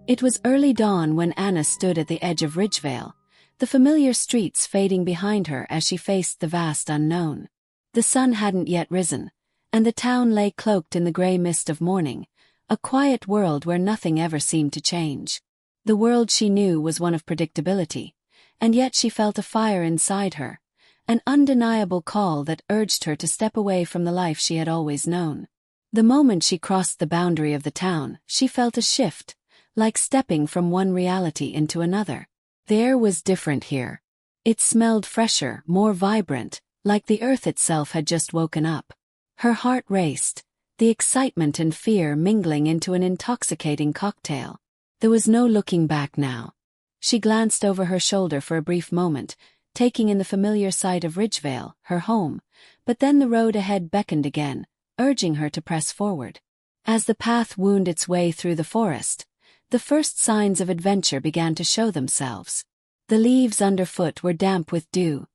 It was early dawn when Anna stood at the edge of Ridgevale, the familiar streets fading behind her as she faced the vast unknown. The sun hadn't yet risen, and the town lay cloaked in the gray mist of morning, a quiet world where nothing ever seemed to change. The world she knew was one of predictability, and yet she felt a fire inside her, an undeniable call that urged her to step away from the life she had always known. The moment she crossed the boundary of the town, she felt a shift, like stepping from one reality into another. The air was different here. It smelled fresher, more vibrant, like the earth itself had just woken up. Her heart raced, the excitement and fear mingling into an intoxicating cocktail. There was no looking back now. She glanced over her shoulder for a brief moment, taking in the familiar sight of Ridgevale, her home, but then the road ahead beckoned again, urging her to press forward. As the path wound its way through the forest, the first signs of adventure began to show themselves. The leaves underfoot were damp with dew,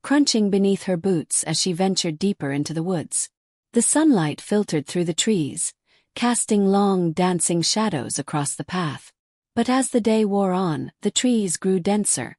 crunching beneath her boots as she ventured deeper into the woods. The sunlight filtered through the trees, casting long, dancing shadows across the path. But as the day wore on, the trees grew denser,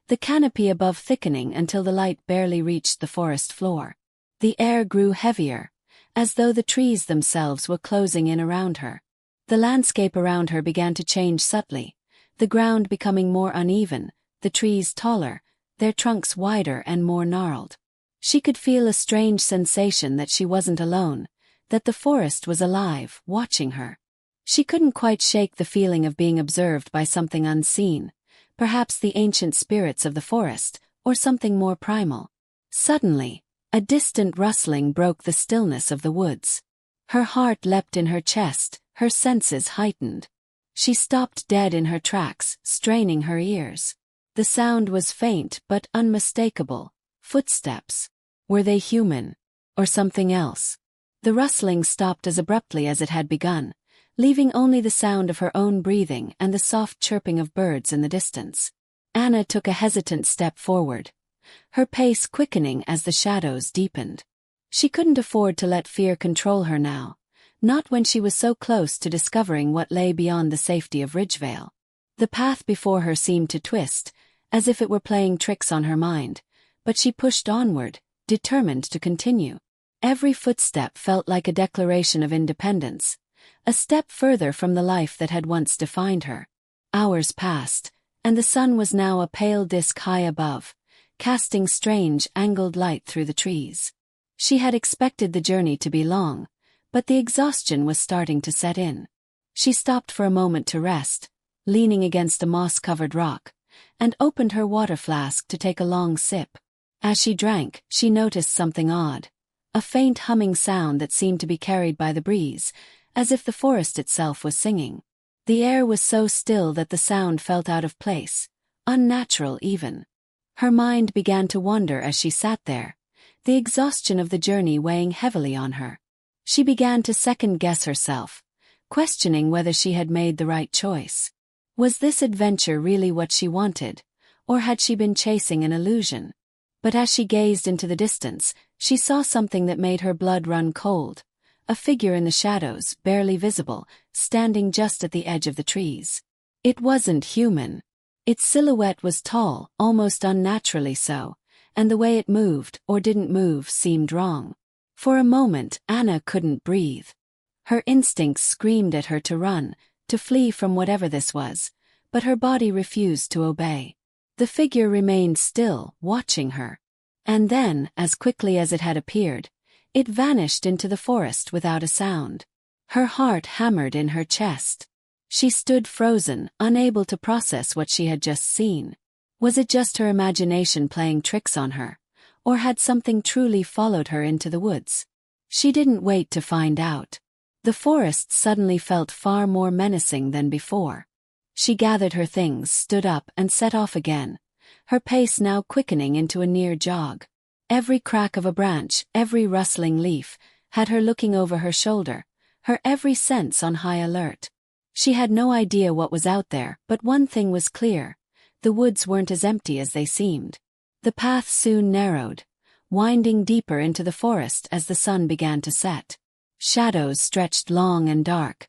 the canopy above thickening until the light barely reached the forest floor. The air grew heavier, as though the trees themselves were closing in around her. The landscape around her began to change subtly, the ground becoming more uneven, the trees taller, their trunks wider and more gnarled. She could feel a strange sensation that she wasn't alone, that the forest was alive, watching her. She couldn't quite shake the feeling of being observed by something unseen, perhaps the ancient spirits of the forest, or something more primal. Suddenly, a distant rustling broke the stillness of the woods. Her heart leapt in her chest, her senses heightened. She stopped dead in her tracks, straining her ears. The sound was faint but unmistakable. Footsteps. Were they human? Or something else? The rustling stopped as abruptly as it had begun, leaving only the sound of her own breathing and the soft chirping of birds in the distance. Anna took a hesitant step forward, her pace quickening as the shadows deepened. She couldn't afford to let fear control her now, not when she was so close to discovering what lay beyond the safety of Ridgevale. The path before her seemed to twist, as if it were playing tricks on her mind, but she pushed onward, determined to continue. Every footstep felt like a declaration of independence, a step further from the life that had once defined her. Hours passed, and the sun was now a pale disk high above, casting strange, angled light through the trees. She had expected the journey to be long, but the exhaustion was starting to set in. She stopped for a moment to rest, leaning against a moss-covered rock, and opened her water flask to take a long sip. As she drank, she noticed something odd, a faint humming sound that seemed to be carried by the breeze, as if the forest itself was singing. The air was so still that the sound felt out of place, unnatural even. Her mind began to wander as she sat there, the exhaustion of the journey weighing heavily on her. She began to second-guess herself, questioning whether she had made the right choice. Was this adventure really what she wanted, or had she been chasing an illusion? But as she gazed into the distance, she saw something that made her blood run cold, a figure in the shadows, barely visible, standing just at the edge of the trees. It wasn't human. Its silhouette was tall, almost unnaturally so, and the way it moved, or didn't move, seemed wrong. For a moment, Anna couldn't breathe. Her instincts screamed at her to run, to flee from whatever this was, but her body refused to obey. The figure remained still, watching her. And then, as quickly as it had appeared, it vanished into the forest without a sound. Her heart hammered in her chest. She stood frozen, unable to process what she had just seen. Was it just her imagination playing tricks on her? Or had something truly followed her into the woods? She didn't wait to find out. The forest suddenly felt far more menacing than before. She gathered her things, stood up, and set off again, her pace now quickening into a near jog. Every crack of a branch, every rustling leaf, had her looking over her shoulder, her every sense on high alert. She had no idea what was out there, but one thing was clear: the woods weren't as empty as they seemed. The path soon narrowed, winding deeper into the forest as the sun began to set. Shadows stretched long and dark,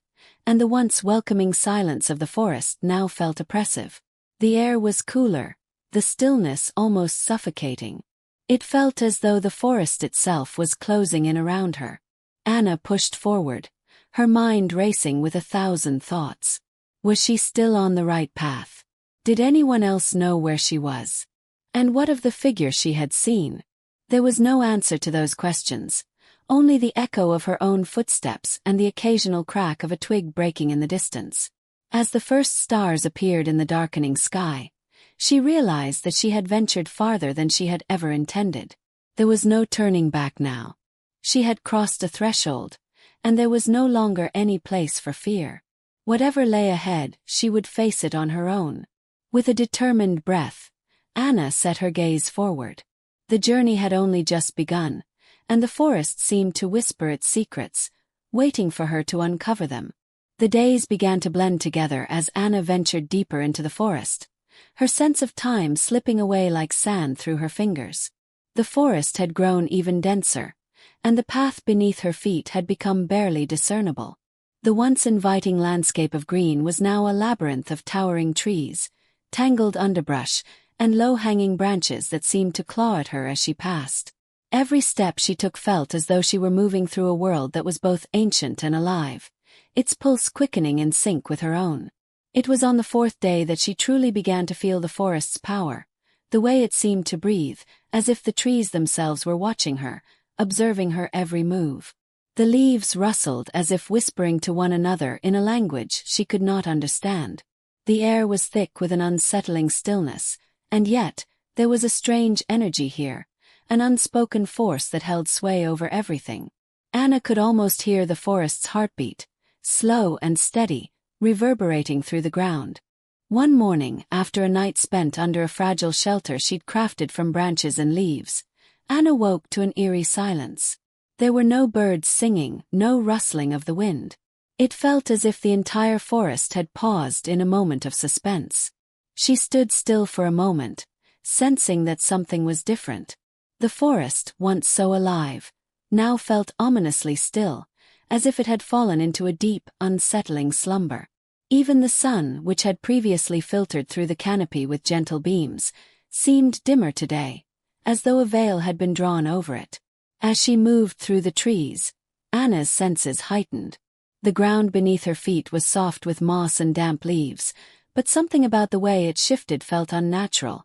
and the once welcoming silence of the forest now felt oppressive. The air was cooler, the stillness almost suffocating. It felt as though the forest itself was closing in around her. Anna pushed forward, her mind racing with 1,000 thoughts. Was she still on the right path? Did anyone else know where she was? And what of the figure she had seen? There was no answer to those questions, only the echo of her own footsteps and the occasional crack of a twig breaking in the distance. As the first stars appeared in the darkening sky, she realized that she had ventured farther than she had ever intended. There was no turning back now. She had crossed a threshold, and there was no longer any place for fear. Whatever lay ahead, she would face it on her own. With a determined breath, Anna set her gaze forward. The journey had only just begun, and the forest seemed to whisper its secrets, waiting for her to uncover them. The days began to blend together as Anna ventured deeper into the forest, her sense of time slipping away like sand through her fingers. The forest had grown even denser, and the path beneath her feet had become barely discernible. The once inviting landscape of green was now a labyrinth of towering trees, tangled underbrush, and low-hanging branches that seemed to claw at her as she passed. Every step she took felt as though she were moving through a world that was both ancient and alive, its pulse quickening in sync with her own. It was on the 4th day that she truly began to feel the forest's power, the way it seemed to breathe, as if the trees themselves were watching her, observing her every move. The leaves rustled as if whispering to one another in a language she could not understand. The air was thick with an unsettling stillness, and yet, there was a strange energy here, an unspoken force that held sway over everything. Anna could almost hear the forest's heartbeat, slow and steady, reverberating through the ground. One morning, after a night spent under a fragile shelter she'd crafted from branches and leaves, Anna woke to an eerie silence. There were no birds singing, no rustling of the wind. It felt as if the entire forest had paused in a moment of suspense. She stood still for a moment, sensing that something was different. The forest, once so alive, now felt ominously still, as if it had fallen into a deep, unsettling slumber. Even the sun, which had previously filtered through the canopy with gentle beams, seemed dimmer today, as though a veil had been drawn over it. As she moved through the trees, Anna's senses heightened. The ground beneath her feet was soft with moss and damp leaves, but something about the way it shifted felt unnatural,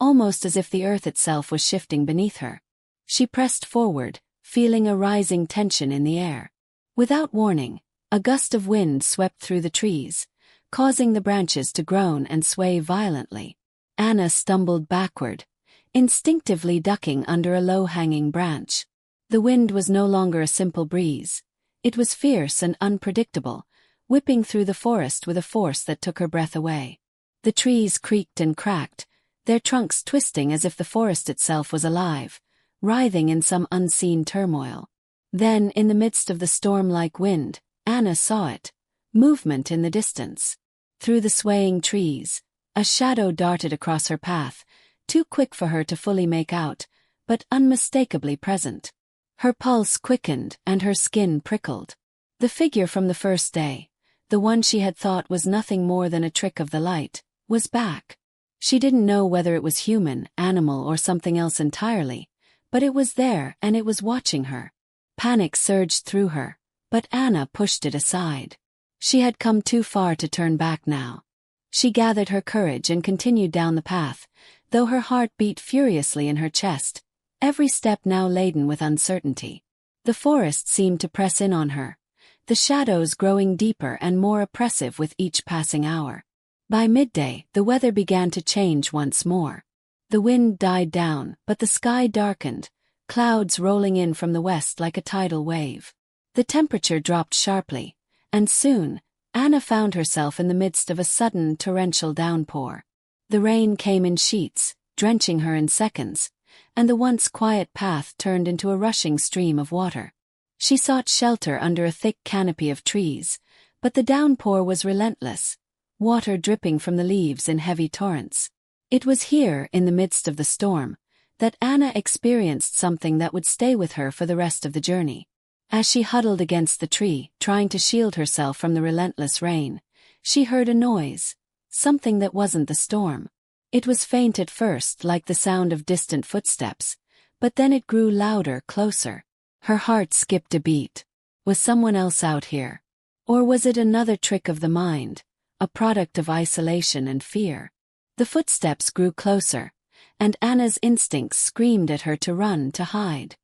almost as if the earth itself was shifting beneath her. She pressed forward, feeling a rising tension in the air. Without warning, a gust of wind swept through the trees, causing the branches to groan and sway violently. Anna stumbled backward, instinctively ducking under a low-hanging branch. The wind was no longer a simple breeze. It was fierce and unpredictable, whipping through the forest with a force that took her breath away. The trees creaked and cracked, their trunks twisting as if the forest itself was alive, writhing in some unseen turmoil. Then, in the midst of the storm-like wind, Anna saw it, movement in the distance. Through the swaying trees, a shadow darted across her path, too quick for her to fully make out, but unmistakably present. Her pulse quickened and her skin prickled. The figure from the first day, the one she had thought was nothing more than a trick of the light, was back. She didn't know whether it was human, animal, or something else entirely, but it was there and it was watching her. Panic surged through her, but Anna pushed it aside. She had come too far to turn back now. She gathered her courage and continued down the path, though her heart beat furiously in her chest, every step now laden with uncertainty. The forest seemed to press in on her, the shadows growing deeper and more oppressive with each passing hour. By midday, the weather began to change once more. The wind died down, but the sky darkened, clouds rolling in from the west like a tidal wave. The temperature dropped sharply, and soon, Anna found herself in the midst of a sudden torrential downpour. The rain came in sheets, drenching her in seconds, and the once quiet path turned into a rushing stream of water. She sought shelter under a thick canopy of trees, but the downpour was relentless, water dripping from the leaves in heavy torrents. It was here, in the midst of the storm, that Anna experienced something that would stay with her for the rest of the journey. As she huddled against the tree, trying to shield herself from the relentless rain, she heard a noise, something that wasn't the storm. It was faint at first, like the sound of distant footsteps, but then it grew louder, closer. Her heart skipped a beat. Was someone else out here? Or was it another trick of the mind, a product of isolation and fear? The footsteps grew closer, and Anna's instincts screamed at her to run, to hide.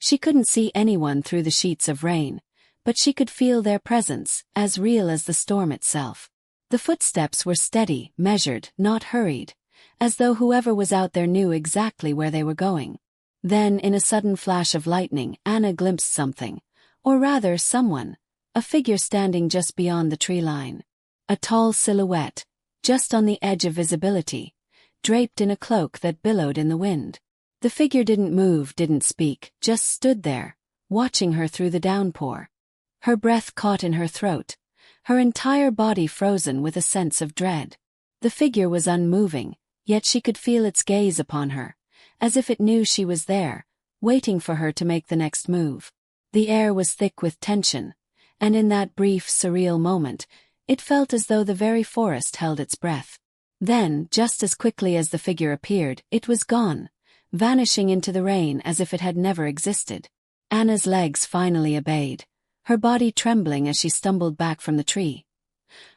She couldn't see anyone through the sheets of rain, but she could feel their presence, as real as the storm itself. The footsteps were steady, measured, not hurried, as though whoever was out there knew exactly where they were going. Then, in a sudden flash of lightning, Anna glimpsed something, or rather someone, a figure standing just beyond the tree line. A tall silhouette, just on the edge of visibility, draped in a cloak that billowed in the wind. The figure didn't move, didn't speak, just stood there, watching her through the downpour. Her breath caught in her throat, her entire body frozen with a sense of dread. The figure was unmoving, yet she could feel its gaze upon her, as if it knew she was there, waiting for her to make the next move. The air was thick with tension, and in that brief, surreal moment, it felt as though the very forest held its breath. Then, just as quickly as the figure appeared, it was gone, vanishing into the rain as if it had never existed. Anna's legs finally obeyed, her body trembling as she stumbled back from the tree,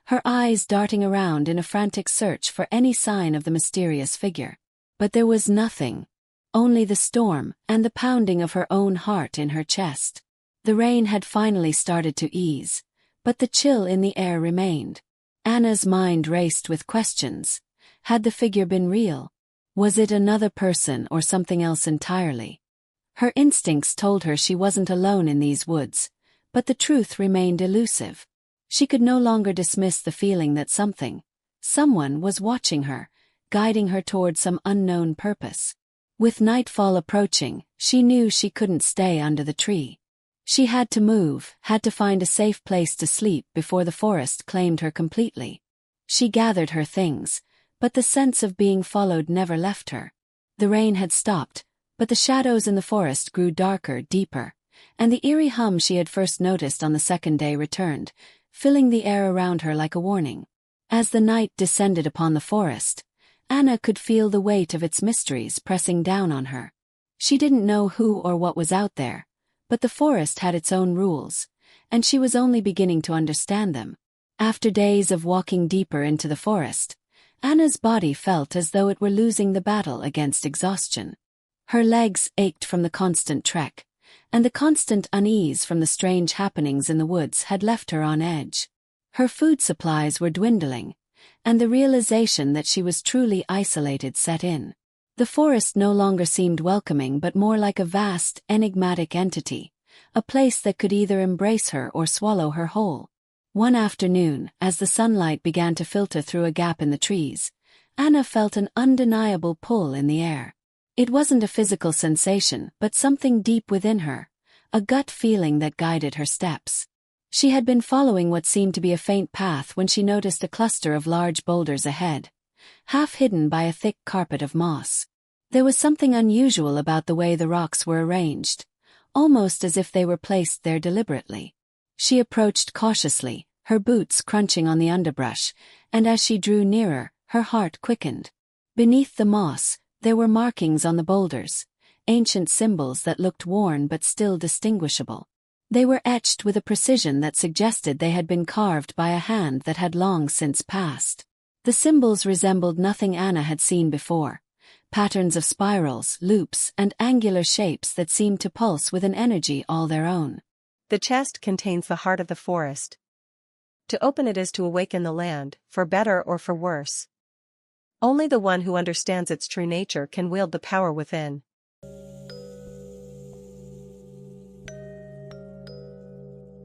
her eyes darting around in a frantic search for any sign of the mysterious figure. But there was nothing, only the storm and the pounding of her own heart in her chest. The rain had finally started to ease, but the chill in the air remained. Anna's mind raced with questions. Had the figure been real? Was it another person or something else entirely? Her instincts told her she wasn't alone in these woods, but the truth remained elusive. She could no longer dismiss the feeling that someone was watching her, guiding her toward some unknown purpose. With nightfall approaching, she knew she couldn't stay under the tree. She had to move, had to find a safe place to sleep before the forest claimed her completely. She gathered her things, but the sense of being followed never left her. The rain had stopped, but the shadows in the forest grew darker, deeper, and the eerie hum she had first noticed on the second day returned, filling the air around her like a warning. As the night descended upon the forest, Anna could feel the weight of its mysteries pressing down on her. She didn't know who or what was out there, but the forest had its own rules, and she was only beginning to understand them. After days of walking deeper into the forest, Anna's body felt as though it were losing the battle against exhaustion. Her legs ached from the constant trek, and the constant unease from the strange happenings in the woods had left her on edge. Her food supplies were dwindling, and the realization that she was truly isolated set in. The forest no longer seemed welcoming but more like a vast, enigmatic entity, a place that could either embrace her or swallow her whole. One afternoon, as the sunlight began to filter through a gap in the trees, Anna felt an undeniable pull in the air. It wasn't a physical sensation, but something deep within her, a gut feeling that guided her steps. She had been following what seemed to be a faint path when she noticed a cluster of large boulders ahead, half hidden by a thick carpet of moss. There was something unusual about the way the rocks were arranged, almost as if they were placed there deliberately. She approached cautiously, her boots crunching on the underbrush, and as she drew nearer, her heart quickened. Beneath the moss, there were markings on the boulders, ancient symbols that looked worn but still distinguishable. They were etched with a precision that suggested they had been carved by a hand that had long since passed. The symbols resembled nothing Anna had seen before, patterns of spirals, loops, and angular shapes that seemed to pulse with an energy all their own. The chest contains the heart of the forest. To open it is to awaken the land, for better or for worse. Only the one who understands its true nature can wield the power within.